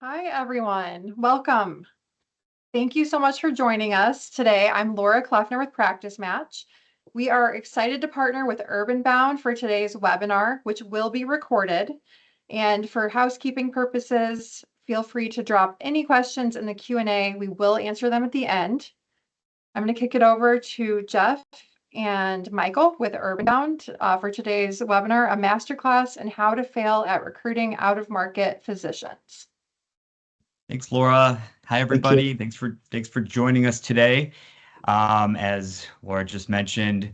Hi, everyone. Welcome. Thank you so much for joining us today. I'm Laura Kleffner with PracticeMatch. We are excited to partner with UrbanBound for today's webinar, which will be recorded. And for housekeeping purposes, feel free to drop any questions in the Q&A. We will answer them at the end. I'm going to kick it over to Jeff and Michael with UrbanBound for today's webinar, a masterclass in how to fail at recruiting out-of-market physicians. Thanks, Laura. Hi, everybody. Thank Thanks for joining us today. As Laura just mentioned,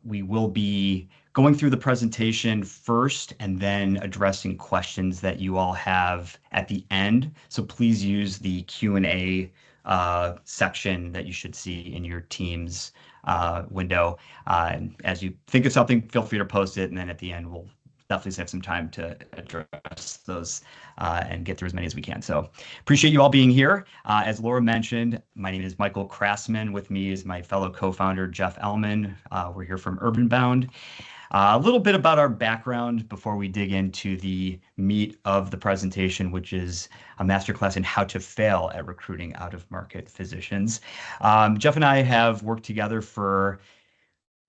we will be going through the presentation first and then addressing questions that you all have at the end. So please use the Q&A section that you should see in your Teams window. And as you think of something, feel free to post it, and then at the end we'll definitely have some time to address those and get through as many as we can. So appreciate you all being here. As Laura mentioned, my name is Michael Krassman. With me is my fellow co-founder, Jeff Ellman. We're here from UrbanBound. A little bit about our background before we dig into the meat of the presentation, which is a masterclass in how to fail at recruiting out-of-market physicians. Jeff and I have worked together for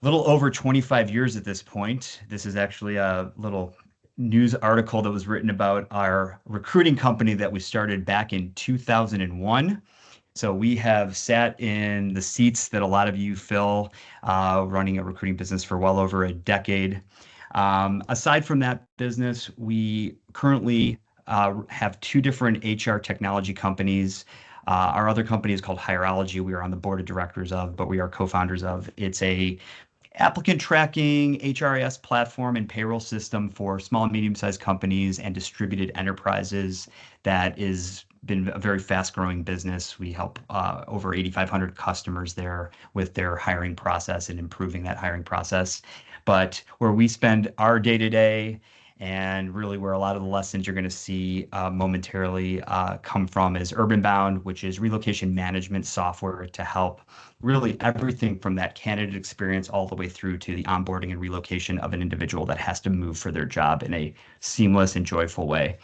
little over 25 years at this point. This is actually a little news article that was written about our recruiting company that we started back in 2001. So we have sat in the seats that a lot of you fill, running a recruiting business for well over a decade. Aside from that business, we currently have two different HR technology companies. Our other company is called Hireology. We are on the board of directors of, but we are co-founders of. It's a applicant tracking, HRIS platform, and payroll system for small and medium-sized companies and distributed enterprises that is been a very fast-growing business. We help over 8,500 customers there with their hiring process and improving that hiring process. But where we spend our day-to-day and really where a lot of the lessons you're going to see momentarily come from is UrbanBound, which is relocation management software to help really everything from that candidate experience all the way through to the onboarding and relocation of an individual that has to move for their job in a seamless and joyful way.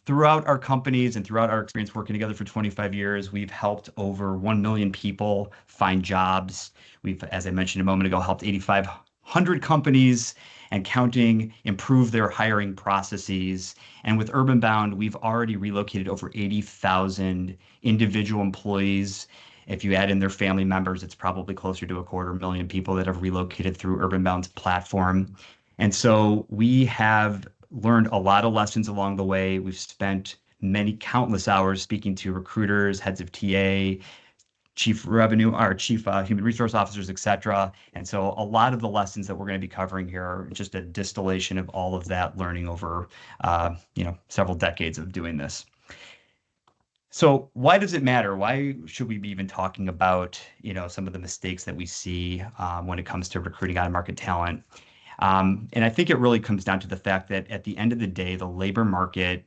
Throughout our companies and throughout our experience working together for 25 years, we've helped over 1 million people find jobs. We've, as I mentioned a moment ago, helped 8,500 companies and counting improve their hiring processes. And with UrbanBound, we've already relocated over 80,000 individual employees. If you add in their family members, it's probably closer to 250,000 people that have relocated through UrbanBound's platform. And so we have learned a lot of lessons along the way. We've spent countless hours speaking to recruiters, heads of TA, chief human resource officers, et cetera. And so a lot of the lessons that we're going to be covering here are just a distillation of all of that learning over, several decades of doing this. So why does it matter? Why should we be even talking about, some of the mistakes that we see when it comes to recruiting out-of-market talent? And I think it really comes down to the fact that at the end of the day, the labor market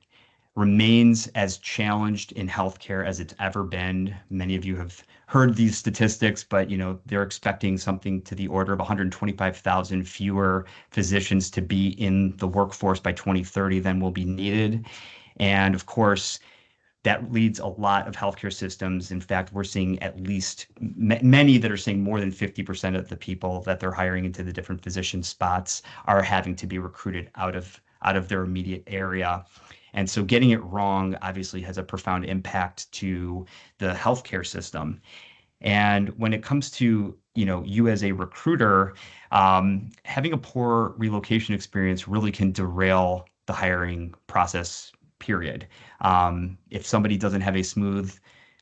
remains as challenged in healthcare as it's ever been. Many of you have heard these statistics, but they're expecting something to the order of 125,000 fewer physicians to be in the workforce by 2030 than will be needed. And of course, that leads a lot of healthcare systems. In fact, we're seeing at least many that are saying more than 50% of the people that they're hiring into the different physician spots are having to be recruited out of their immediate area. And so getting it wrong obviously has a profound impact to the healthcare system. And when it comes to, you as a recruiter, having a poor relocation experience really can derail the hiring process, period. If somebody doesn't have a smooth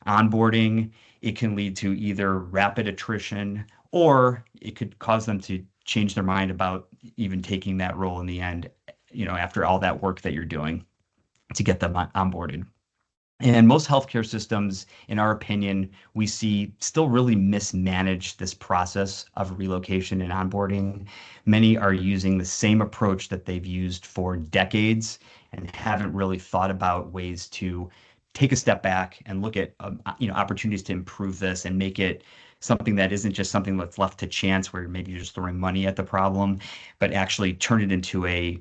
onboarding, it can lead to either rapid attrition or it could cause them to change their mind about even taking that role in the end, after all that work that you're doing to get them onboarded. And most healthcare systems, in our opinion, we see still really mismanage this process of relocation and onboarding. Many are using the same approach that they've used for decades and haven't really thought about ways to take a step back and look at opportunities to improve this and make it something that isn't just something that's left to chance where maybe you're just throwing money at the problem, but actually turn it into a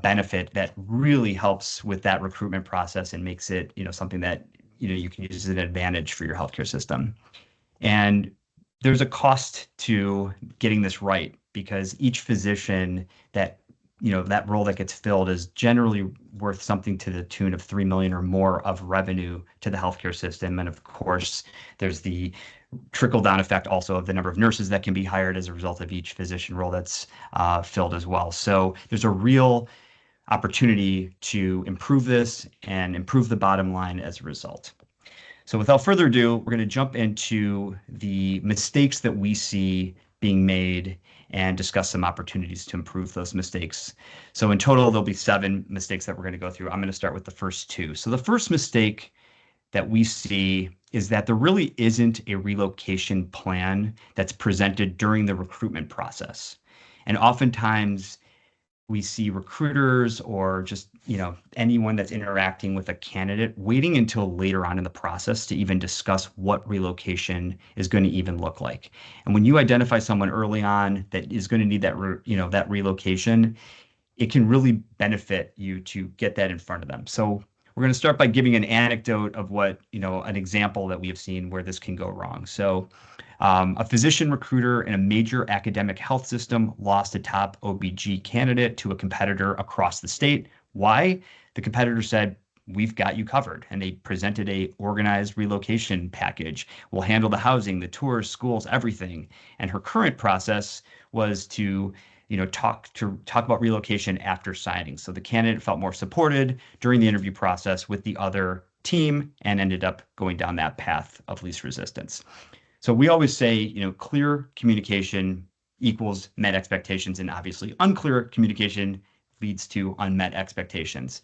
benefit that really helps with that recruitment process and makes it something that you can use as an advantage for your healthcare system. And there's a cost to getting this right because each physician that that role that gets filled is generally worth something to the tune of 3 million or more of revenue to the healthcare system. And of course, there's the trickle down effect also of the number of nurses that can be hired as a result of each physician role that's filled as well. So there's a real opportunity to improve this and improve the bottom line as a result. So without further ado, we're going to jump into the mistakes that we see being made and discuss some opportunities to improve those mistakes. So in total, there'll be 7 mistakes that we're going to go through. I'm going to start with the first 2. So the first mistake that we see is that there really isn't a relocation plan that's presented during the recruitment process. And oftentimes we see recruiters or just anyone that's interacting with a candidate waiting until later on in the process to even discuss what relocation is going to even look like. And when you identify someone early on that is going to need that that relocation, it can really benefit you to get that in front of them. So we're going to start by giving an anecdote of what an example that we have seen where this can go wrong. So a physician recruiter in a major academic health system lost a top OBG candidate to a competitor across the state. Why? The competitor said, "We've got you covered." And they presented a organized relocation package. We'll handle the housing, the tours, schools, everything. And her current process was to talk about relocation after signing. So the candidate felt more supported during the interview process with the other team and ended up going down that path of least resistance. So we always say, clear communication equals met expectations, and obviously unclear communication leads to unmet expectations.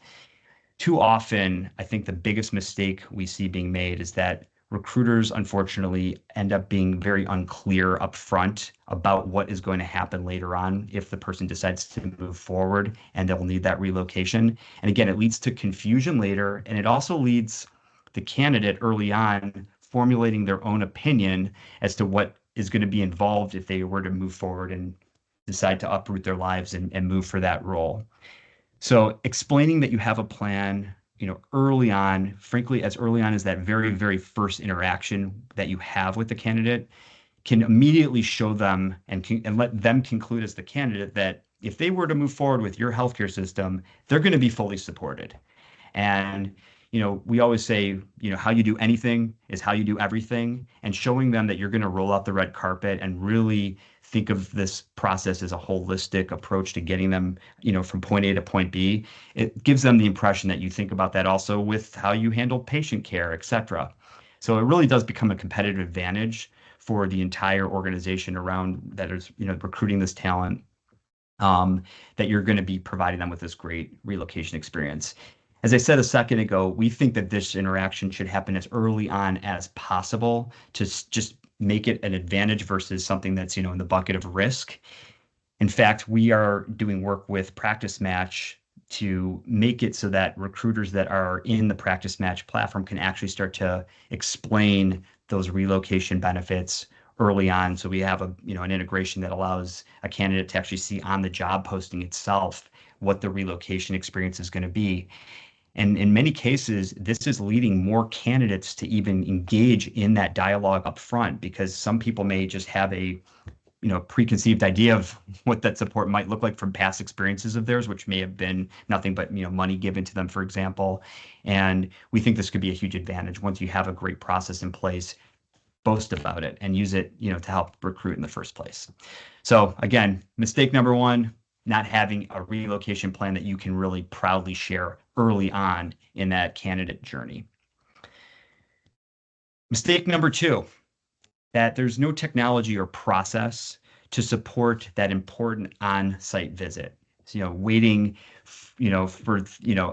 Too often, I think the biggest mistake we see being made is that recruiters, unfortunately, end up being very unclear upfront about what is going to happen later on if the person decides to move forward and they'll need that relocation. And again, it leads to confusion later, and it also leads the candidate early on formulating their own opinion as to what is going to be involved if they were to move forward and decide to uproot their lives and move for that role. So explaining that you have a plan, early on, frankly, as early on as that very, very first interaction that you have with the candidate can immediately show them and let them conclude as the candidate that if they were to move forward with your healthcare system, they're going to be fully supported. And we always say, how you do anything is how you do everything, and showing them that you're going to roll out the red carpet and really think of this process as a holistic approach to getting them, from point A to point B. It gives them the impression that you think about that also with how you handle patient care, et cetera. So it really does become a competitive advantage for the entire organization around that is, recruiting this talent, that you're going to be providing them with this great relocation experience. As I said a second ago, we think that this interaction should happen as early on as possible to just make it an advantage versus something that's, in the bucket of risk. In fact, we are doing work with PracticeMatch to make it so that recruiters that are in the PracticeMatch platform can actually start to explain those relocation benefits early on. So we have an integration that allows a candidate to actually see on the job posting itself what the relocation experience is going to be. And in many cases, this is leading more candidates to even engage in that dialogue up front, because some people may just have a preconceived idea of what that support might look like from past experiences of theirs, which may have been nothing but money given to them, for example. And we think this could be a huge advantage once you have a great process in place. Boast about it and use it to help recruit in the first place. So again, mistake number 1, not having a relocation plan that you can really proudly share early on in that candidate journey. Mistake number 2, that there's no technology or process to support that important on-site visit. So, waiting, for,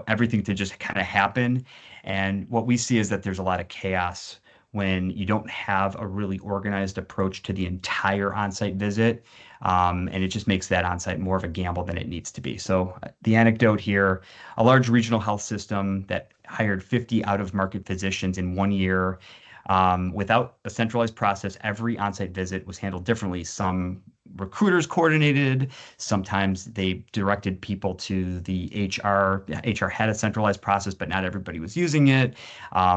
everything to just kind of happen. And what we see is that there's a lot of chaos when you don't have a really organized approach to the entire on-site visit. And it just makes that on-site more of a gamble than it needs to be. So the anecdote here, a large regional health system that hired 50 out-of-market physicians in 1 year. Without a centralized process, every on-site visit was handled differently. Some recruiters coordinated, sometimes they directed people to the HR. HR had a centralized process, but not everybody was using it.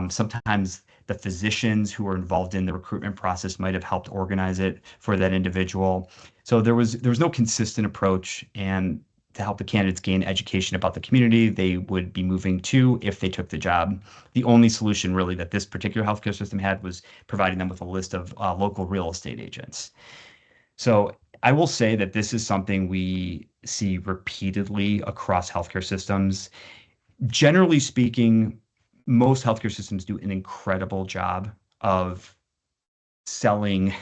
Sometimes the physicians who were involved in the recruitment process might have helped organize it for that individual. So there was no consistent approach, and to help the candidates gain education about the community they would be moving to if they took the job. The only solution really that this particular healthcare system had was providing them with a list of local real estate agents. So I will say that this is something we see repeatedly across healthcare systems. Generally speaking, most healthcare systems do an incredible job of selling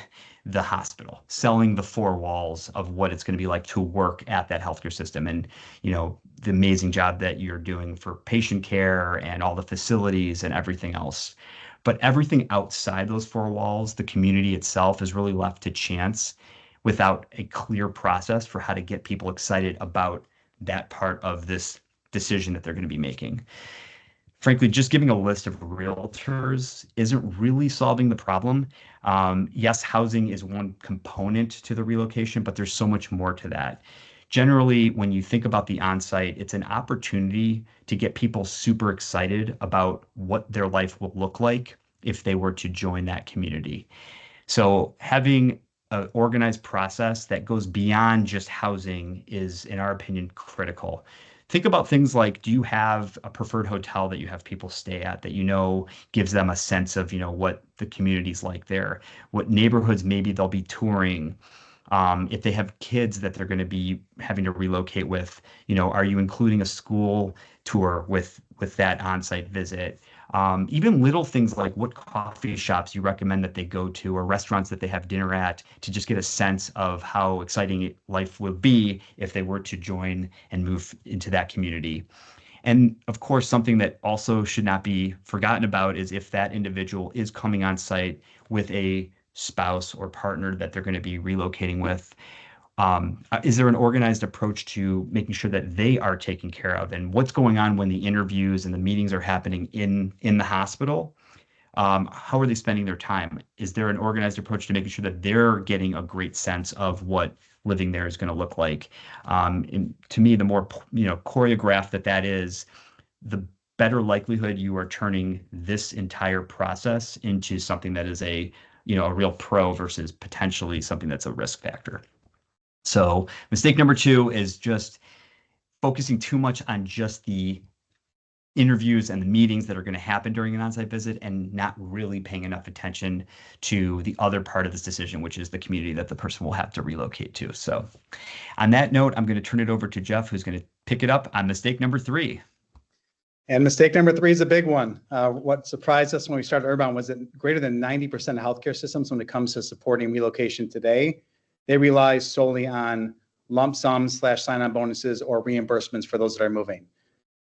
the hospital, selling the four walls of what it's going to be like to work at that healthcare system, and the amazing job that you're doing for patient care and all the facilities and everything else. But everything outside those four walls, the community itself, is really left to chance without a clear process for how to get people excited about that part of this decision that they're going to be making. Frankly, just giving a list of realtors isn't really solving the problem. Yes, housing is one component to the relocation, but there's so much more to that. Generally, when you think about the on-site, it's an opportunity to get people super excited about what their life will look like if they were to join that community. So having an organized process that goes beyond just housing is, in our opinion, critical. Think about things like, do you have a preferred hotel that you have people stay at that gives them a sense of what the community's like there, what neighborhoods maybe they'll be touring, if they have kids that they're going to be having to relocate with, are you including a school tour with that on-site visit? Even little things like what coffee shops you recommend that they go to, or restaurants that they have dinner at, to just get a sense of how exciting life will be if they were to join and move into that community. And of course, something that also should not be forgotten about is if that individual is coming on site with a spouse or partner that they're going to be relocating with. Is there an organized approach to making sure that they are taken care of, and what's going on when the interviews and the meetings are happening in the hospital? How are they spending their time? Is there an organized approach to making sure that they're getting a great sense of what living there is going to look like? And to me, the more choreographed that is, the better likelihood you are turning this entire process into something that is a real pro versus potentially something that's a risk factor. So mistake number 2 is just focusing too much on just the interviews and the meetings that are going to happen during an on-site visit, and not really paying enough attention to the other part of this decision, which is the community that the person will have to relocate to. So on that note, I'm going to turn it over to Jeff, who's going to pick it up on mistake number 3. And mistake number 3 is a big one. What surprised us when we started UrbanBound was that greater than 90% of healthcare systems, when it comes to supporting relocation today, they rely solely on lump sums / sign-on bonuses or reimbursements for those that are moving.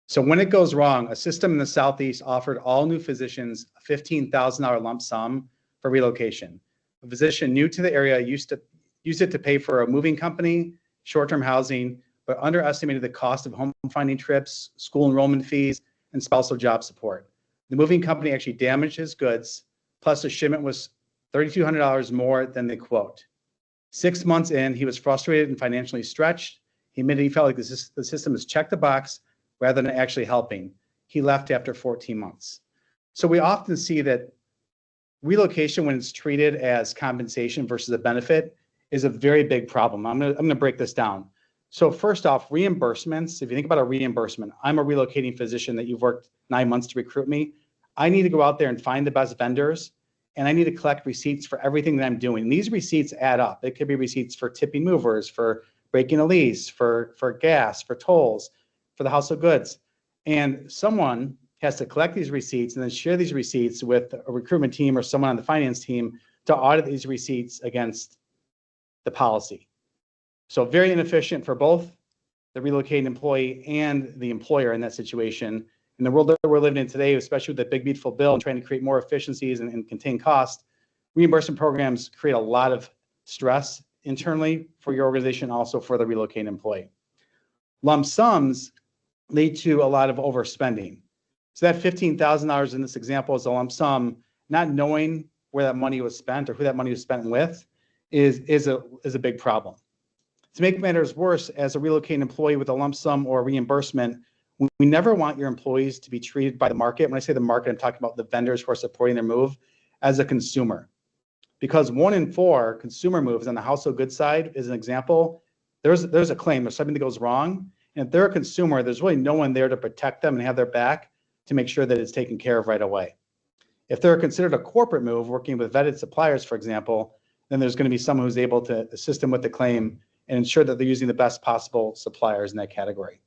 So when it goes wrong, a system in the Southeast offered all new physicians a $15,000 lump sum for relocation. A physician new to the area used it to pay for a moving company, short-term housing, but underestimated the cost of home finding trips, school enrollment fees, and spousal job support. The moving company actually damaged his goods, plus the shipment was $3,200 more than the quote. 6 months in, he was frustrated and financially stretched. He admitted he felt like the system has checked the box rather than actually helping. He left after 14 months. So we often see that relocation, when it's treated as compensation versus a benefit, is a very big problem. I'm gonna break this down. So first off, reimbursements. If you think about a reimbursement, I'm a relocating physician that you've worked 9 months to recruit me. I need to go out there and find the best vendors, and I need to collect receipts for everything that I'm doing. And these receipts add up. It could be receipts for tipping movers, for breaking a lease, for gas, for tolls, for the house of goods. And someone has to collect these receipts and then share these receipts with a recruitment team or someone on the finance team to audit these receipts against the policy. So very inefficient for both the relocating employee and the employer in that situation. In the world that we're living in today, especially with the big beautiful bill and trying to create more efficiencies and contain cost, reimbursement programs create a lot of stress internally for your organization, also for the relocating employee. Lump sums lead to a lot of overspending. So that $15,000 in this example is a lump sum, not knowing where that money was spent or who that money was spent with is a big problem. To make matters worse, as a relocating employee with a lump sum or reimbursement, we never want your employees to be treated by the market. When I say the market, I'm talking about the vendors who are supporting their move as a consumer. Because 1 in 4 consumer moves on the household goods side is an example. There's a claim, there's something that goes wrong. And if they're a consumer, there's really no one there to protect them and have their back to make sure that it's taken care of right away. If they're considered a corporate move, working with vetted suppliers, for example, then there's going to be someone who's able to assist them with the claim and ensure that they're using the best possible suppliers in that category.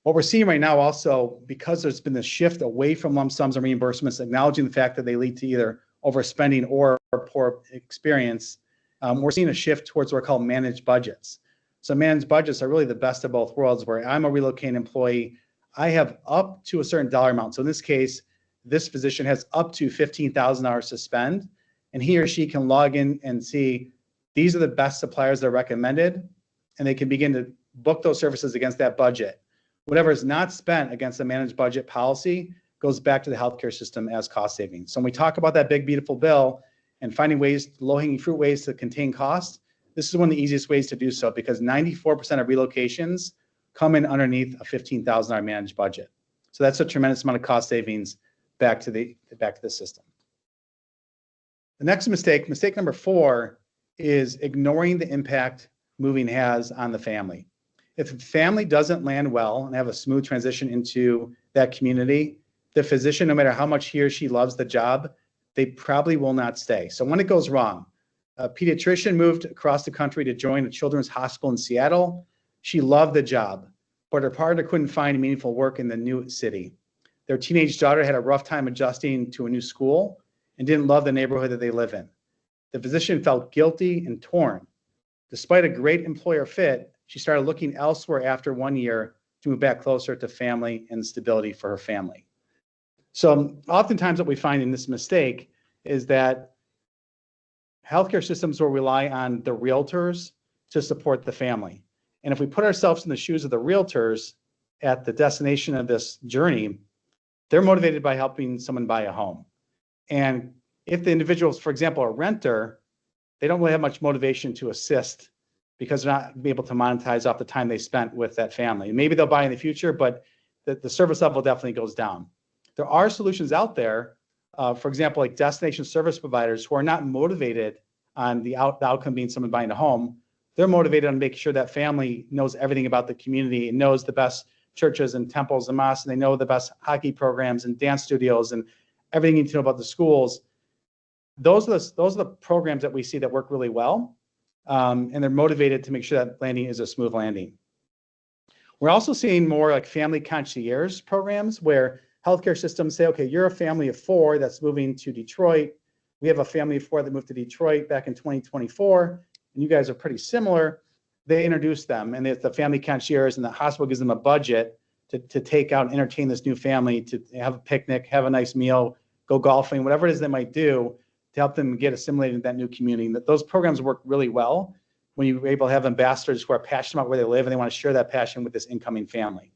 What we're seeing right now also, because there's been this shift away from lump sums and reimbursements, acknowledging the fact that they lead to either overspending or poor experience, we're seeing a shift towards what are called managed budgets. So managed budgets are really the best of both worlds, where I'm a relocating employee, I have up to a certain dollar amount. So in this case, this physician has up to $15,000 to spend, and he or she can log in and see these are the best suppliers that are recommended, and they can begin to book those services against that budget. Whatever is not spent against the managed budget policy goes back to the healthcare system as cost savings. So when we talk about that big, beautiful bill and finding ways, low-hanging fruit ways to contain costs, this is one of the easiest ways to do so, because 94% of relocations come in underneath a $15,000 managed budget. So that's a tremendous amount of cost savings back to the system. The next mistake number 4, is ignoring the impact moving has on the family. If the family doesn't land well and have a smooth transition into that community, the physician, no matter how much he or she loves the job, they probably will not stay. So when it goes wrong, a pediatrician moved across the country to join a children's hospital in Seattle. She loved the job, but her partner couldn't find meaningful work in the new city. Their teenage daughter had a rough time adjusting to a new school and didn't love the neighborhood that they live in. The physician felt guilty and torn. Despite a great employer fit, she started looking elsewhere after 1 year to move back closer to family and stability for her family. So oftentimes what we find in this mistake is that healthcare systems will rely on the realtors to support the family. And if we put ourselves in the shoes of the realtors at the destination of this journey, they're motivated by helping someone buy a home. And if the individuals, for example, a renter, they don't really have much motivation to assist because they're not able to monetize off the time they spent with that family. Maybe they'll buy in the future, but the service level definitely goes down. There are solutions out there, for example, like destination service providers who are not motivated on the outcome being someone buying a home. They're motivated on making sure that family knows everything about the community and knows the best churches and temples and mosques, and they know the best hockey programs and dance studios and everything you need to know about the schools. Those are the programs that we see that work really well, and they're motivated to make sure that landing is a smooth landing. We're also seeing more like family concierge programs where healthcare systems say, okay, you're a family of 4 that's moving to Detroit. We have a family of 4 that moved to Detroit back in 2024, and you guys are pretty similar. They introduce them, and it's the family concierge, and the hospital gives them a budget to take out and entertain this new family, to have a picnic, have a nice meal, go golfing, whatever it is they might do, to help them get assimilated in that new community. Those programs work really well when you're able to have ambassadors who are passionate about where they live and they want to share that passion with this incoming family.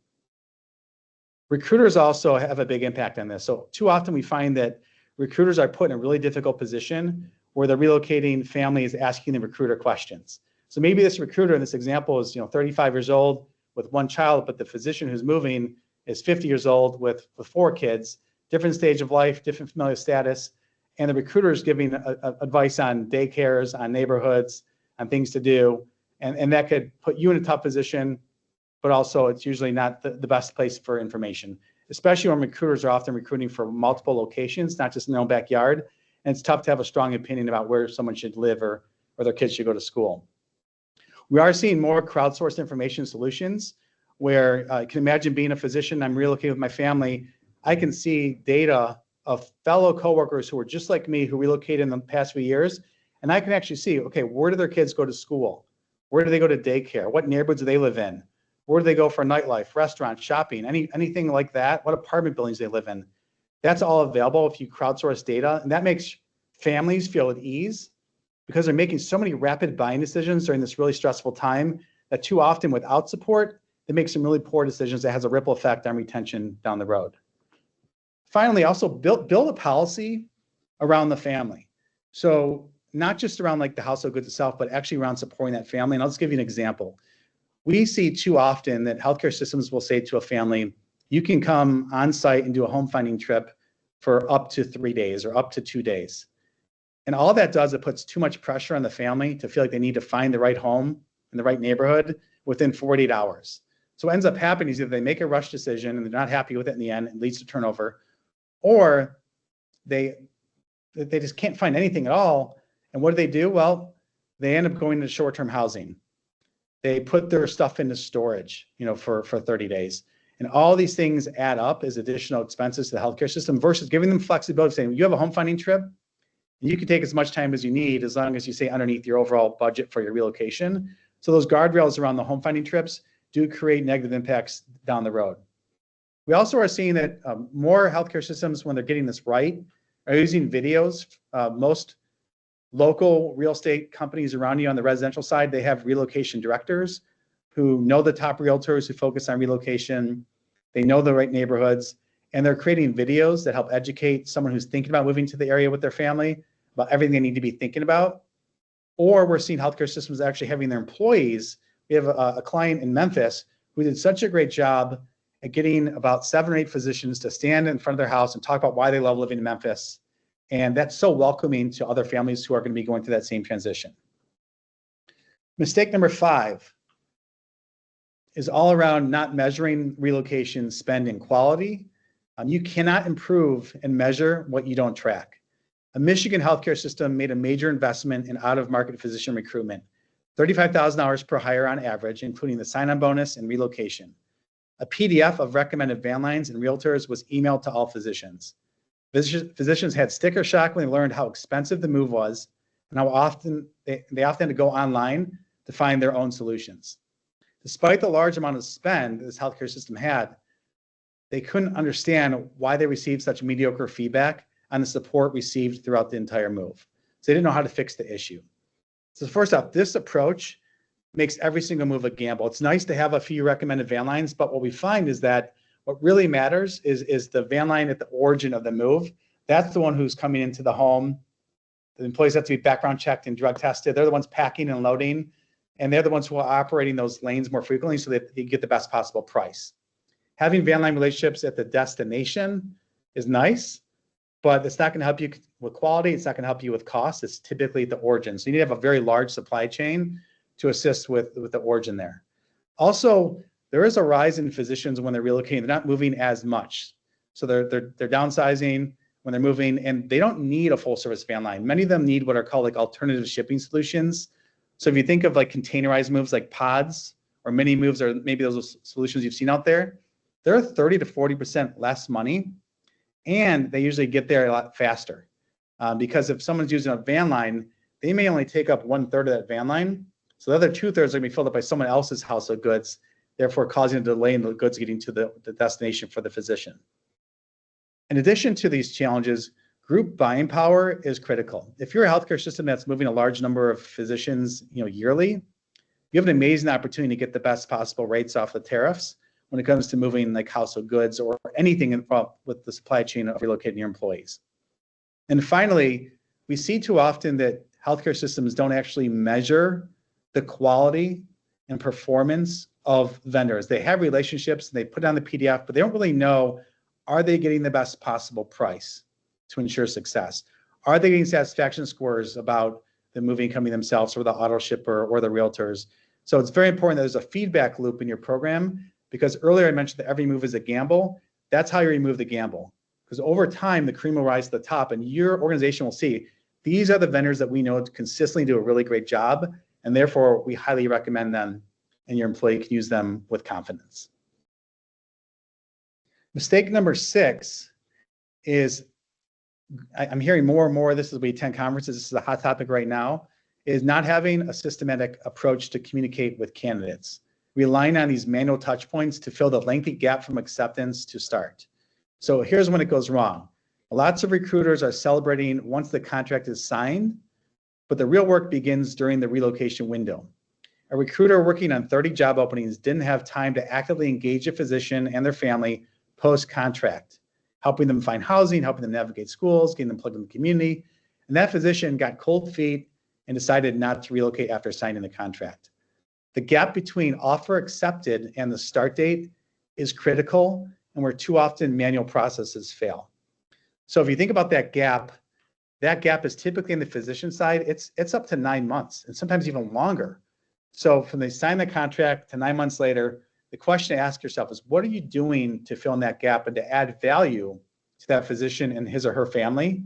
Recruiters also have a big impact on this. So too often we find that recruiters are put in a really difficult position where the relocating family is asking the recruiter questions. So maybe this recruiter in this example is 35 years old with 1 child, but the physician who's moving is 50 years old with 4 kids, different stage of life, different familial status. And the recruiter is giving advice on daycares, on neighborhoods, on things to do. And that could put you in a tough position, but also it's usually not the best place for information, especially when recruiters are often recruiting for multiple locations, not just in their own backyard. And it's tough to have a strong opinion about where someone should live or their kids should go to school. We are seeing more crowdsourced information solutions where I can imagine being a physician, I'm relocating with my family. I can see data of fellow coworkers who are just like me, who relocated in the past few years. And I can actually see, okay, where do their kids go to school? Where do they go to daycare? What neighborhoods do they live in? Where do they go for nightlife, restaurants, shopping, anything like that? What apartment buildings they live in? That's all available if you crowdsource data. And that makes families feel at ease because they're making so many rapid buying decisions during this really stressful time that too often without support, they make some really poor decisions that has a ripple effect on retention down the road. Finally, also build a policy around the family. So not just around like the household goods itself, but actually around supporting that family. And I'll just give you an example. We see too often that healthcare systems will say to a family, you can come on site and do a home finding trip for up to 3 days or up to 2 days. And all that does, it puts too much pressure on the family to feel like they need to find the right home in the right neighborhood within 48 hours. So what ends up happening is either they make a rush decision and they're not happy with it in the end, it leads to turnover, or they just can't find anything at all. And what do? Well, they end up going into short-term housing. They put their stuff into storage, for 30 days. And all these things add up as additional expenses to the healthcare system versus giving them flexibility, saying you have a home finding trip, you can take as much time as you need as long as you stay underneath your overall budget for your relocation. So those guardrails around the home finding trips do create negative impacts down the road. We also are seeing that more healthcare systems, when they're getting this right, are using videos. Most local real estate companies around you on the residential side, they have relocation directors who know the top realtors who focus on relocation. They know the right neighborhoods, and they're creating videos that help educate someone who's thinking about moving to the area with their family about everything they need to be thinking about. Or we're seeing healthcare systems actually having their employees. We have a client in Memphis who did such a great job at getting about 7 or 8 physicians to stand in front of their house and talk about why they love living in Memphis. And that's so welcoming to other families who are going to be going through that same transition. Mistake number 5 is all around not measuring relocation spend and quality. You cannot improve and measure what you don't track. A Michigan healthcare system made a major investment in out-of-market physician recruitment, $35,000 per hire on average, including the sign-on bonus and relocation. A PDF of recommended van lines and realtors was emailed to all physicians. Physicians had sticker shock when they learned how expensive the move was and how often they often had to go online to find their own solutions. Despite the large amount of spend this healthcare system had, they couldn't understand why they received such mediocre feedback on the support received throughout the entire move. So they didn't know how to fix the issue. So first off, this approach makes every single move a gamble. It's nice to have a few recommended van lines, but what we find is that what really matters is the van line at the origin of the move. That's the one who's coming into the home. The employees have to be background checked and drug tested. They're the ones packing and loading, and they're the ones who are operating those lanes more frequently so that they get the best possible price. Having van line relationships at the destination is nice, but it's not going to help you with quality. It's not going to help you with cost. It's typically at the origin. So you need to have a very large supply chain to assist with the origin there. Also, there is a rise in physicians when they're relocating. They're not moving as much. So they're downsizing when they're moving, and they don't need a full service van line. Many of them need what are called like alternative shipping solutions. So if you think of like containerized moves like pods or mini moves, or maybe those solutions you've seen out there, they're 30 to 40% less money, and they usually get there a lot faster. Because if someone's using a van line, they may only take up 1/3 of that van line. So the other 2/3 are going to be filled up by someone else's household goods, therefore causing a delay in the goods getting to the destination for the physician. In addition to these challenges, group buying power is critical. If you're a healthcare system that's moving a large number of physicians, yearly, you have an amazing opportunity to get the best possible rates off the tariffs when it comes to moving like household goods or anything involved with the supply chain of relocating your employees. And finally, we see too often that healthcare systems don't actually measure the quality and performance of vendors. They have relationships and they put on the PDF, but they don't really know, are they getting the best possible price to ensure success? Are they getting satisfaction scores about the moving company themselves or the auto shipper or the realtors? So it's very important that there's a feedback loop in your program, because earlier I mentioned that every move is a gamble. That's how you remove the gamble. Because over time, the cream will rise to the top and your organization will see, these are the vendors that we know consistently do a really great job, and therefore we highly recommend them and your employee can use them with confidence. Mistake number 6 is, I'm hearing more and more, this is we attend conferences, this is a hot topic right now, is not having a systematic approach to communicate with candidates. relying on these manual touch points to fill the lengthy gap from acceptance to start. So here's when it goes wrong. Lots of recruiters are celebrating once the contract is signed, but the real work begins during the relocation window. A recruiter working on 30 job openings didn't have time to actively engage a physician and their family post-contract, helping them find housing, helping them navigate schools, getting them plugged in the community. And that physician got cold feet and decided not to relocate after signing the contract. The gap between offer accepted and the start date is critical, and where too often manual processes fail. So if you think about that gap is typically in the physician side, it's up to 9 months and sometimes even longer. So from they sign the contract to 9 months later, the question to ask yourself is, what are you doing to fill in that gap and to add value to that physician and his or her family?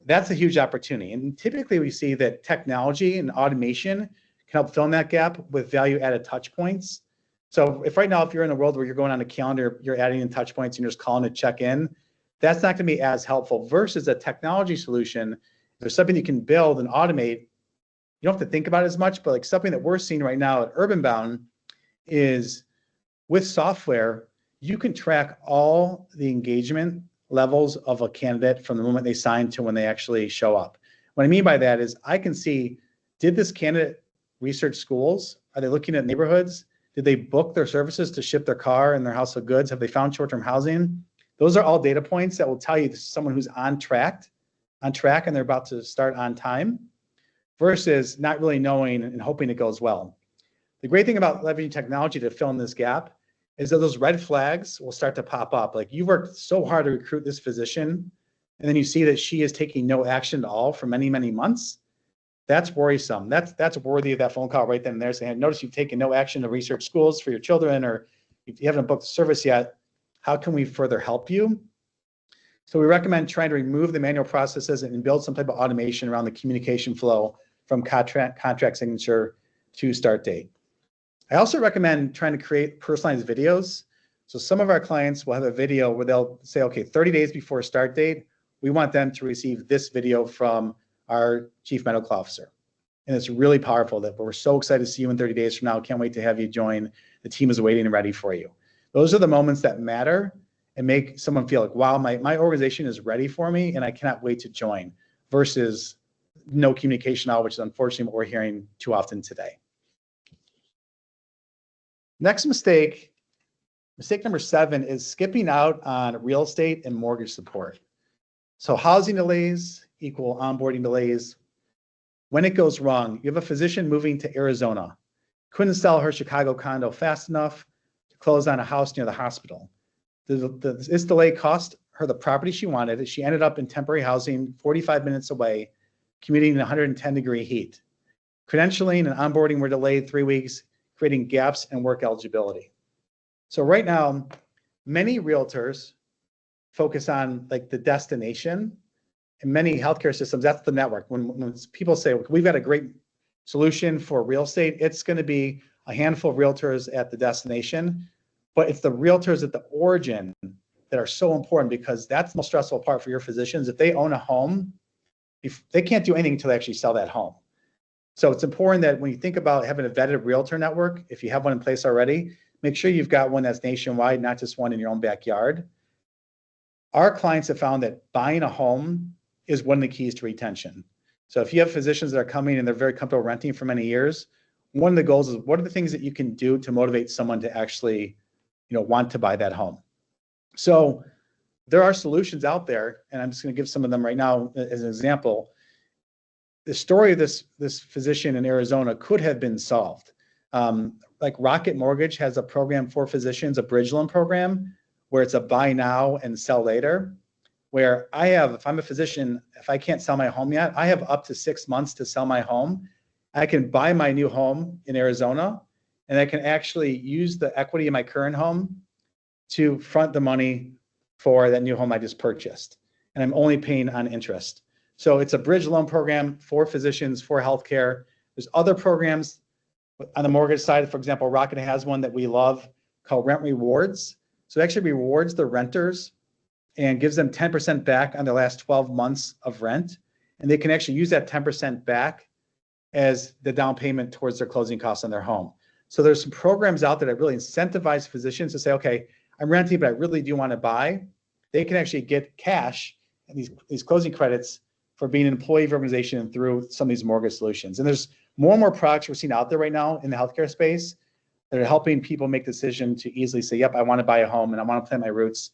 That's a huge opportunity. And typically we see that technology and automation can help fill in that gap with value added touch points. So if right now, if you're in a world where you're going on a calendar, you're adding in touch points and you're just calling to check in, that's not going to be as helpful versus a technology solution. If there's something you can build and automate, you don't have to think about it as much, but like something that we're seeing right now at UrbanBound is with software, you can track all the engagement levels of a candidate from the moment they sign to when they actually show up. What I mean by that is I can see, did this candidate research schools? Are they looking at neighborhoods? Did they book their services to ship their car and their house of goods? Have they found short-term housing? Those are all data points that will tell you this is someone who's on track and they're about to start on time versus not really knowing and hoping it goes well. The great thing about leveraging technology to fill in this gap is that those red flags will start to pop up. Like you worked so hard to recruit this physician, and then you see that she is taking no action at all for many, many months. That's worrisome. That's worthy of that phone call right then and there saying, notice you've taken no action to research schools for your children, or if you haven't booked the service yet, how can we further help you? So we recommend trying to remove the manual processes and build some type of automation around the communication flow from contract signature to start date. I also recommend trying to create personalized videos. So some of our clients will have a video where they'll say, okay, 30 days before start date, we want them to receive this video from our chief medical officer. And it's really powerful that we're so excited to see you in 30 days from now. Can't wait to have you join. The team is waiting and ready for you. Those are the moments that matter and make someone feel like, wow, my organization is ready for me and I cannot wait to join, versus no communication at all, which is unfortunately what we're hearing too often today. Next mistake number 7 is skipping out on real estate and mortgage support. So housing delays equal onboarding delays. When it goes wrong, you have a physician moving to Arizona, couldn't sell her Chicago condo fast enough to close on a house near the hospital. This delay cost her the property she wanted. She ended up in temporary housing 45 minutes away, commuting in 110-degree heat. Credentialing and onboarding were delayed 3 weeks, creating gaps in work eligibility. So right now, many realtors focus on like the destination, and many healthcare systems, that's the network. When people say, we've got a great solution for real estate, it's going to be a handful of realtors at the destination, but it's the realtors at the origin that are so important, because that's the most stressful part for your physicians. If they own a home, if they can't do anything until they actually sell that home. So it's important that when you think about having a vetted realtor network, if you have one in place already, make sure you've got one that's nationwide, not just one in your own backyard. Our clients have found that buying a home is one of the keys to retention. So if you have physicians that are coming and they're very comfortable renting for many years, one of the goals is, what are the things that you can do to motivate someone to actually, want to buy that home? So there are solutions out there, and I'm just going to give some of them right now as an example. The story of this physician in Arizona could have been solved. Like Rocket Mortgage has a program for physicians, a bridge loan program, where it's a buy now and sell later, where if I'm a physician, if I can't sell my home yet, I have up to 6 months to sell my home. I can buy my new home in Arizona, and I can actually use the equity in my current home to front the money for that new home I just purchased. And I'm only paying on interest. So it's a bridge loan program for physicians, for healthcare. There's other programs on the mortgage side. For example, Rocket has one that we love called Rent Rewards. So it actually rewards the renters and gives them 10% back on their last 12 months of rent. And they can actually use that 10% back as the down payment towards their closing costs on their home. So there's some programs out there that really incentivize physicians to say, okay, I'm renting, but I really do want to buy. They can actually get cash and these closing credits for being an employee of your organization and through some of these mortgage solutions. And there's more and more products we're seeing out there right now in the healthcare space that are helping people make the decision to easily say, yep, I want to buy a home and I want to plant my roots.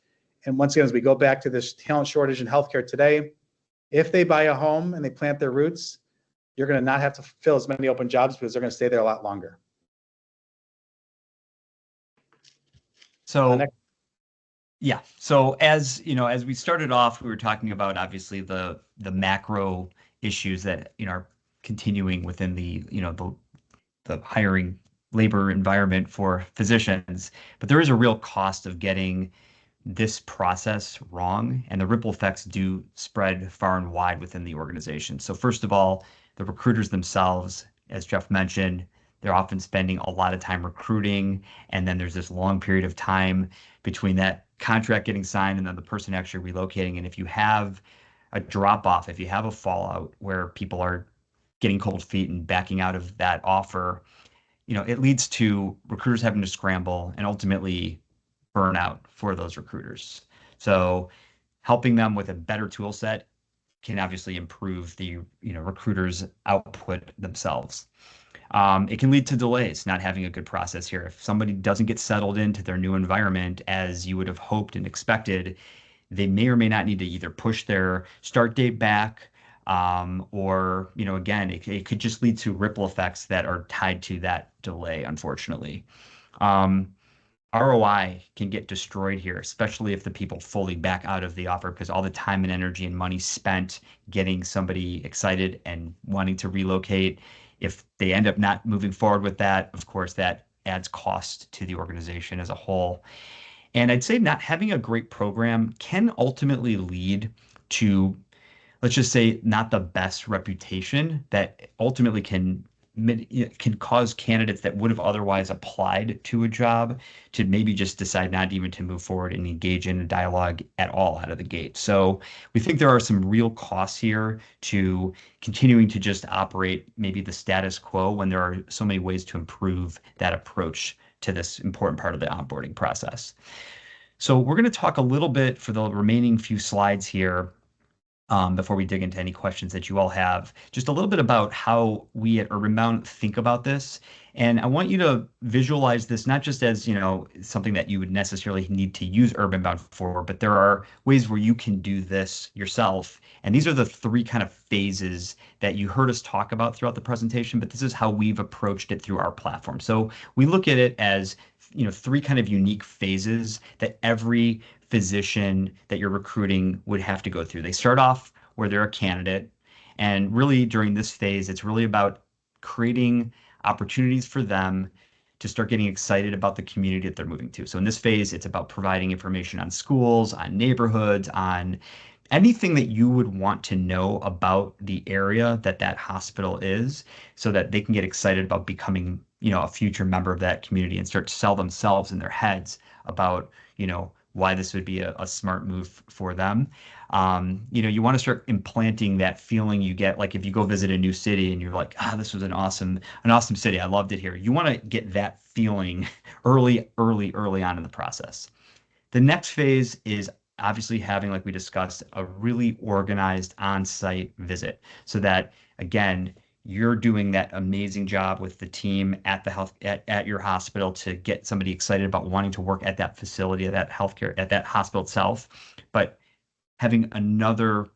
And once again, as we go back to this talent shortage in healthcare today, if they buy a home and they plant their roots, you're going to not have to fill as many open jobs because they're going to stay there a lot longer. So, yeah. So as you know, as we started off, we were talking about obviously the macro issues that are continuing within the the hiring labor environment for physicians, but there is a real cost of getting this process wrong, and the ripple effects do spread far and wide within the organization. So first of all, the recruiters themselves, as Jeff mentioned, they're often spending a lot of time recruiting, and then there's this long period of time between that contract getting signed and then the person actually relocating. And if you have a drop off, if you have a fallout where people are getting cold feet and backing out of that offer, it leads to recruiters having to scramble and ultimately burnout for those recruiters. So helping them with a better tool set can obviously improve the recruiters' output themselves. It can lead to delays, not having a good process here. If somebody doesn't get settled into their new environment as you would have hoped and expected, they may or may not need to either push their start date back, or again, it could just lead to ripple effects that are tied to that delay, unfortunately. ROI can get destroyed here, especially if the people fully back out of the offer, because all the time and energy and money spent getting somebody excited and wanting to relocate, if they end up not moving forward with that, of course, that adds cost to the organization as a whole. And I'd say not having a great program can ultimately lead to, let's just say, not the best reputation that ultimately can cause candidates that would have otherwise applied to a job to maybe just decide not even to move forward and engage in a dialogue at all out of the gate. So we think there are some real costs here to continuing to just operate maybe the status quo when there are so many ways to improve that approach to this important part of the onboarding process. So we're going to talk a little bit for the remaining few slides here, before we dig into any questions that you all have, just a little bit about how we at UrbanBound think about this. And I want you to visualize this not just as, something that you would necessarily need to use UrbanBound for, but there are ways where you can do this yourself. And these are the three kind of phases that you heard us talk about throughout the presentation, but this is how we've approached it through our platform. So we look at it as, three kind of unique phases that every physician that you're recruiting would have to go through. They start off where they're a candidate, and really during this phase, it's really about creating opportunities for them to start getting excited about the community that they're moving to. So in this phase, it's about providing information on schools, on neighborhoods, on anything that you would want to know about the area that hospital is, so that they can get excited about becoming, a future member of that community and start to sell themselves in their heads about, why this would be a smart move for them. You want to start implanting that feeling you get, like if you go visit a new city and you're like, this was an awesome city. I loved it here. You want to get that feeling early on in the process. The next phase is obviously having, like we discussed, a really organized on-site visit, so that, again, you're doing that amazing job with the team at your hospital to get somebody excited about wanting to work at that facility, at that hospital itself, but having another,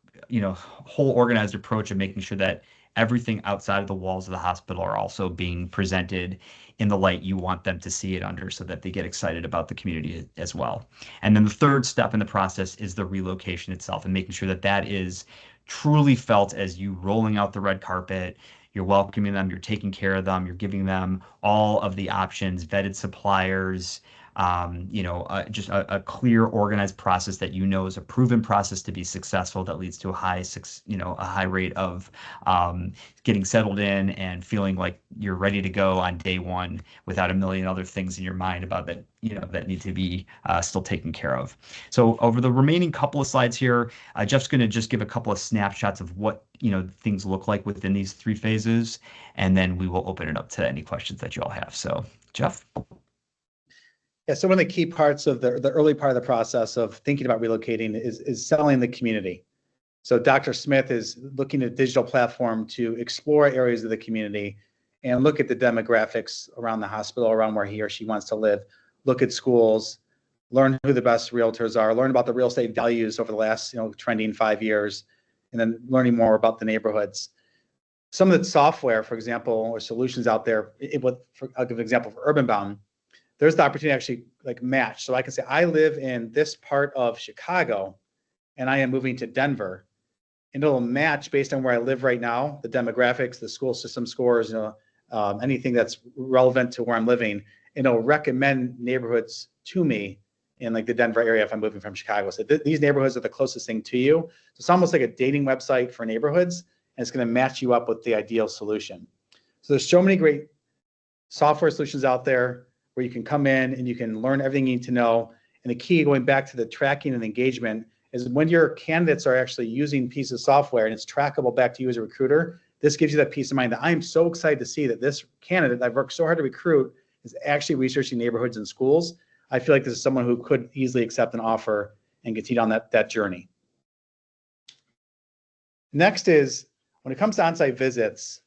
whole organized approach of making sure that everything outside of the walls of the hospital are also being presented in the light you want them to see it under, so that they get excited about the community as well. And then the third step in the process is the relocation itself, and making sure that that is truly felt as you rolling out the red carpet. You're welcoming them, you're taking care of them, you're giving them all of the options, vetted suppliers, just a clear, organized process that is a proven process to be successful, that leads to a high rate of getting settled in and feeling like you're ready to go on day one without a million other things in your mind about that, that need to be still taken care of. So over the remaining couple of slides here, Jeff's going to just give a couple of snapshots of what things look like within these three phases, and then we will open it up to any questions that you all have. So Jeff? Yeah, so one of the key parts of the early part of the process of thinking about relocating is selling the community. So Dr. Smith is looking at a digital platform to explore areas of the community and look at the demographics around the hospital, around where he or she wants to live, look at schools, learn who the best realtors are, learn about the real estate values over the last, trending 5 years, and then learning more about the neighborhoods. Some of the software, for example, or solutions out there, I'll give an example for UrbanBound. There's the opportunity to actually like match. So I can say, I live in this part of Chicago and I am moving to Denver. And it'll match based on where I live right now, the demographics, the school system scores, anything that's relevant to where I'm living. And it'll recommend neighborhoods to me in like the Denver area if I'm moving from Chicago. So these neighborhoods are the closest thing to you. So it's almost like a dating website for neighborhoods, and it's going to match you up with the ideal solution. So there's so many great software solutions out there where you can come in and you can learn everything you need to know. And the key, going back to the tracking and engagement, is when your candidates are actually using pieces of software and it's trackable back to you as a recruiter, this gives you that peace of mind that I am so excited to see that this candidate that I've worked so hard to recruit is actually researching neighborhoods and schools. I feel like this is someone who could easily accept an offer and continue on that journey. Next is, when it comes to on-site visits,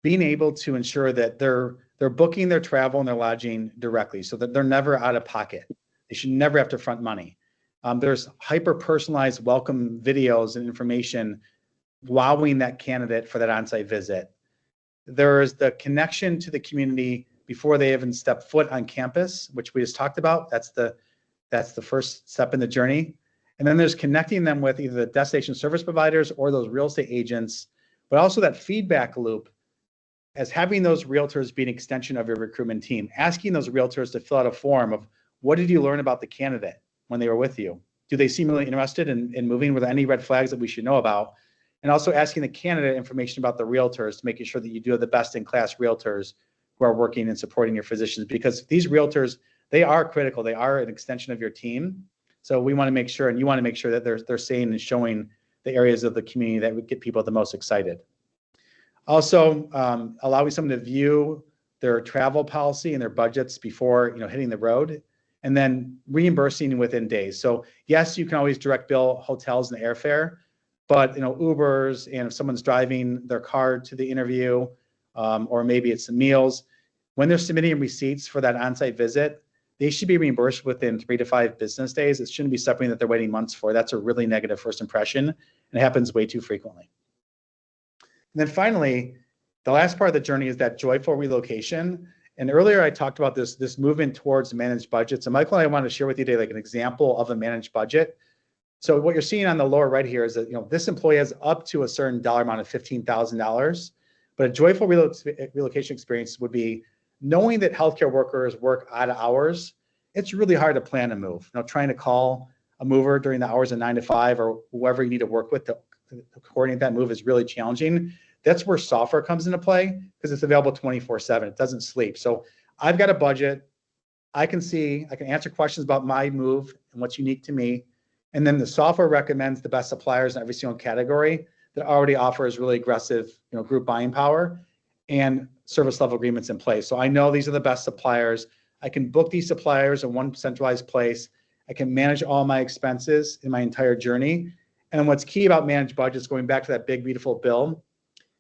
being able to ensure that they're booking their travel and their lodging directly so that they're never out of pocket. They should never have to front money. There's hyper-personalized welcome videos and information wowing that candidate for that on-site visit. There's the connection to the community before they even step foot on campus, which we just talked about. That's the first step in the journey. And then there's connecting them with either the destination service providers or those real estate agents, but also that feedback loop as having those realtors be an extension of your recruitment team, asking those realtors to fill out a form of what did you learn about the candidate when they were with you? Do they seem really interested in moving? Were there any red flags that we should know about? And also asking the candidate information about the realtors, making sure that you do have the best in class realtors who are working and supporting your physicians, because these realtors, they are critical. They are an extension of your team. So we want to make sure, and you want to make sure that they're saying and showing the areas of the community that would get people the most excited. Also, allowing someone to view their travel policy and their budgets before hitting the road, and then reimbursing within days. So yes, you can always direct bill hotels and airfare, but Ubers, and if someone's driving their car to the interview, or maybe it's some meals, when they're submitting receipts for that on-site visit, they should be reimbursed within 3 to 5 business days. It shouldn't be something that they're waiting months for. That's a really negative first impression, and it happens way too frequently. And then finally, the last part of the journey is that joyful relocation. And earlier I talked about this movement towards managed budgets. And Michael and I want to share with you today like an example of a managed budget. So what you're seeing on the lower right here is that this employee has up to a certain dollar amount of $15,000. But a joyful relocation experience would be knowing that healthcare workers work out of hours. It's really hard to plan a move. Trying to call a mover during the hours of 9 to 5 or whoever you need to work with to coordinate that move is really challenging. That's where software comes into play because it's available 24/7. It doesn't sleep. So I've got a budget. I can answer questions about my move and what's unique to me. And then the software recommends the best suppliers in every single category that already offers really aggressive, group buying power and service level agreements in place. So I know these are the best suppliers. I can book these suppliers in one centralized place. I can manage all my expenses in my entire journey. And what's key about managed budgets, going back to that big, beautiful bill,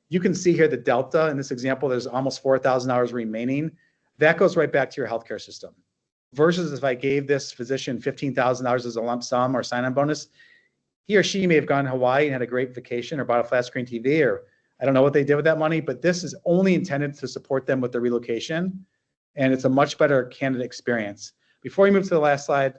you can see here the delta in this example, there's almost $4,000 remaining. That goes right back to your healthcare system. Versus if I gave this physician $15,000 as a lump sum or sign-on bonus, he or she may have gone to Hawaii and had a great vacation or bought a flat screen TV, or I don't know what they did with that money, but this is only intended to support them with the relocation. And it's a much better candidate experience. Before we move to the last slide,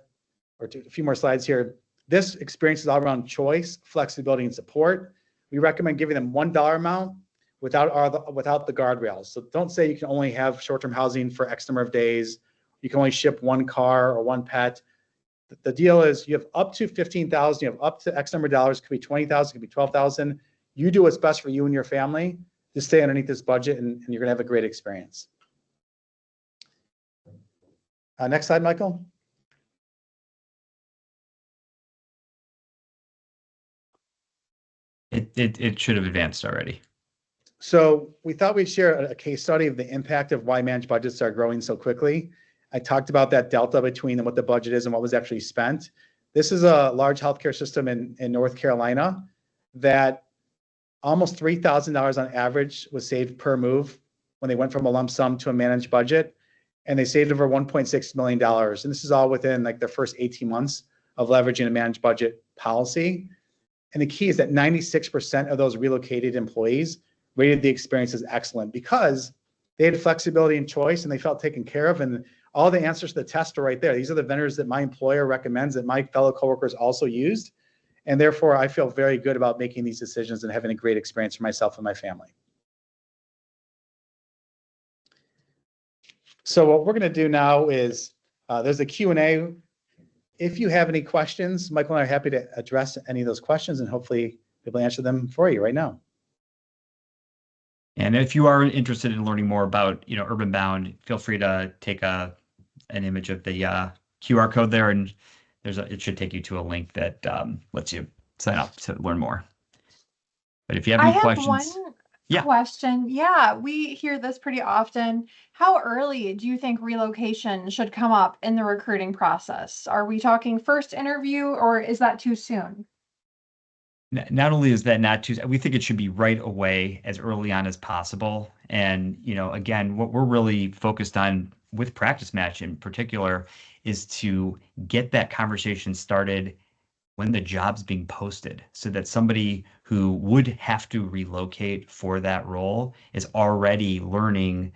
or a few more slides here, this experience is all around choice, flexibility, and support. We recommend giving them $1 amount without the guardrails. So don't say you can only have short-term housing for X number of days. You can only ship one car or one pet. The deal is you have up to $15,000, you have up to X number of dollars, could be $20,000, could be $12,000. You do what's best for you and your family. Just stay underneath this budget and you're gonna have a great experience. Next slide, Michael. It should have advanced already. So we thought we'd share a case study of the impact of why managed budgets are growing so quickly. I talked about that delta between what the budget is and what was actually spent. This is a large healthcare system in North Carolina that almost $3,000 on average was saved per move when they went from a lump sum to a managed budget. And they saved over $1.6 million. And this is all within like the first 18 months of leveraging a managed budget policy. And the key is that 96% of those relocated employees rated the experience as excellent because they had flexibility and choice and they felt taken care of. And all the answers to the test are right there. These are the vendors that my employer recommends that my fellow coworkers also used. And therefore, I feel very good about making these decisions and having a great experience for myself and my family. So what we're going to do now is there's a Q&A. If you have any questions, Michael and I are happy to address any of those questions and hopefully be able to answer them for you right now. And if you are interested in learning more about, UrbanBound, feel free to take an image of the QR code there, and it should take you to a link that lets you sign up to learn more. But if you have any questions, question. Yeah, we hear this pretty often. How early do you think relocation should come up in the recruiting process? Are we talking first interview, or is that too soon? Not only is that not too, we think it should be right away, as early on as possible. And, again, what we're really focused on with PracticeMatch in particular is to get that conversation started when the job's being posted, so that somebody who would have to relocate for that role is already learning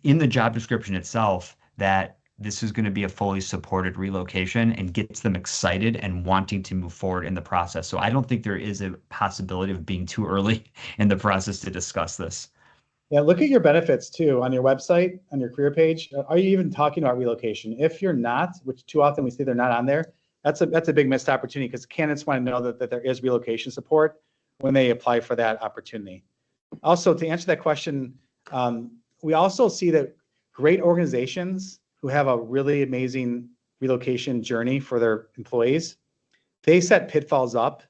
in the job description itself that this is going to be a fully supported relocation, and gets them excited and wanting to move forward in the process. So I don't think there is a possibility of being too early in the process to discuss this. Yeah, look at your benefits too on your website, on your career page. Are you even talking about relocation? If you're not, which too often we see they're not on there, that's a big missed opportunity, because candidates want to know that there is relocation support when they apply for that opportunity. Also, to answer that question, we also see that great organizations who have a really amazing relocation journey for their employees, they set pitfalls up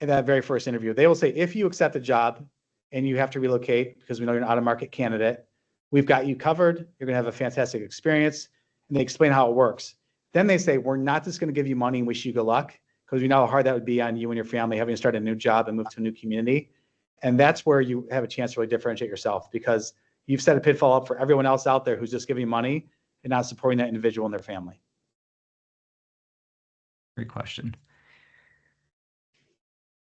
in that very first interview. They will say, if you accept the job and you have to relocate because we know you're an out-of-market candidate, we've got you covered. You're going to have a fantastic experience. And they explain how it works. Then they say, we're not just going to give you money and wish you good luck, because we know how hard that would be on you and your family having to start a new job and move to a new community. And that's where you have a chance to really differentiate yourself, because you've set a pitfall up for everyone else out there who's just giving money and not supporting that individual and their family. Great question.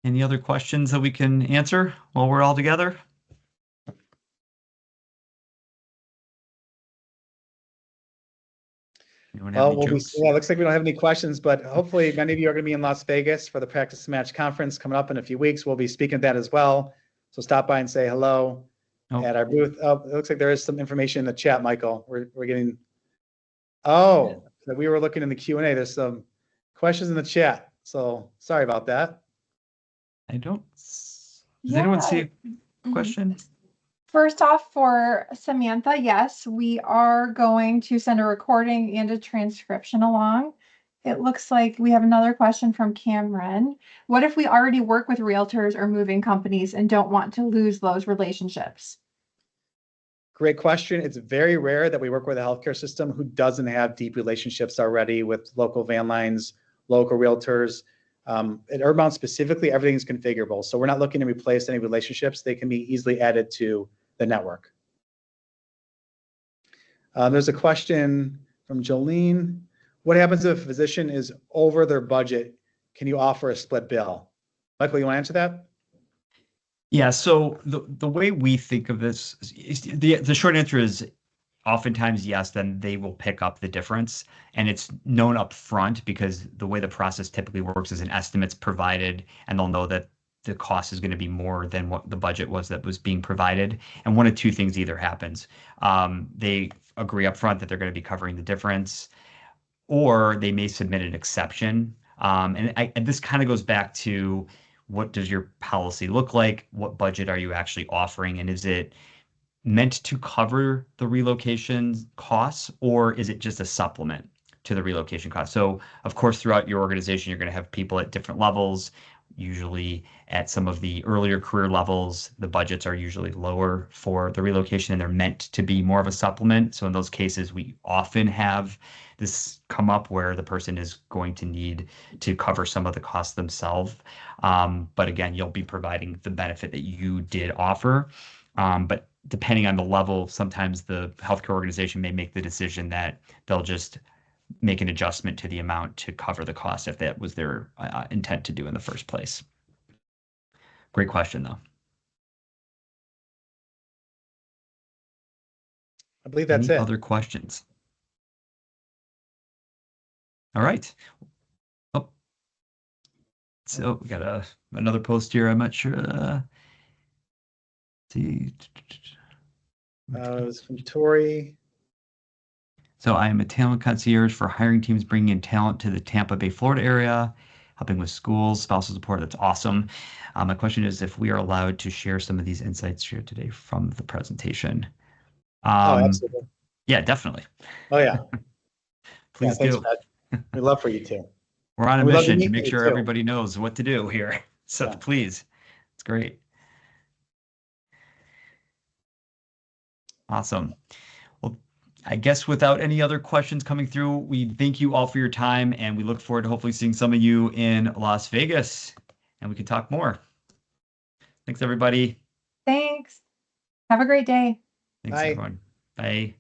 Any other questions that we can answer while we're all together? Well, yeah, it looks like we don't have any questions, but hopefully many of you are going to be in Las Vegas for the PracticeMatch conference coming up in a few weeks. We'll be speaking at that as well. So stop by and say hello at our booth. Oh, it looks like there is some information in the chat, Michael. We're getting, so we were looking in the Q&A. There's some questions in the chat. So sorry about that. Does anyone see a question? First off, for Samantha, yes, we are going to send a recording and a transcription along. It looks like we have another question from Cameron. What if we already work with realtors or moving companies and don't want to lose those relationships? Great question. It's very rare that we work with a healthcare system who doesn't have deep relationships already with local van lines, local realtors. At UrbanBound specifically, everything is configurable. So we're not looking to replace any relationships. They can be easily added to the network. There's a question from Jolene. What happens if a physician is over their budget? Can you offer a split bill? Michael, you want to answer that? Yeah, so the way we think of this, the short answer is oftentimes yes, then they will pick up the difference. And it's known up front, because the way the process typically works is an estimate's provided, and they'll know that the cost is going to be more than what the budget was that was being provided. And one of two things either happens. They agree up front that they're going to be covering the difference, or they may submit an exception. And this kind of goes back to, what does your policy look like? What budget are you actually offering? And is it meant to cover the relocation costs, or is it just a supplement to the relocation costs? So of course, throughout your organization, you're going to have people at different levels. Usually at some of the earlier career levels, the budgets are usually lower for the relocation and they're meant to be more of a supplement. So in those cases, we often have this come up where the person is going to need to cover some of the costs themselves. But again, you'll be providing the benefit that you did offer. But depending on the level, sometimes the healthcare organization may make the decision that they'll just make an adjustment to the amount to cover the cost if that was their intent to do in the first place. Great question, though. I believe that's Any it. other questions? All right. Oh, so we got another post here. I'm not sure. See. It was from Tori. So I am a talent concierge for hiring teams bringing in talent to the Tampa Bay, Florida area, helping with schools, spousal support. That's awesome. My question is if we are allowed to share some of these insights shared today from the presentation. Oh, absolutely. Yeah, definitely. Oh, yeah. Please thanks, do. Pat. We'd love for you to. We're on a We'd love to mission to meet make you sure too. everybody knows what to do here. So Yeah. please, it's great. Awesome. Well, I guess without any other questions coming through, we thank you all for your time and we look forward to hopefully seeing some of you in Las Vegas and we can talk more. Thanks, everybody. Thanks. Have a great day. Thanks, Bye. everyone. Bye.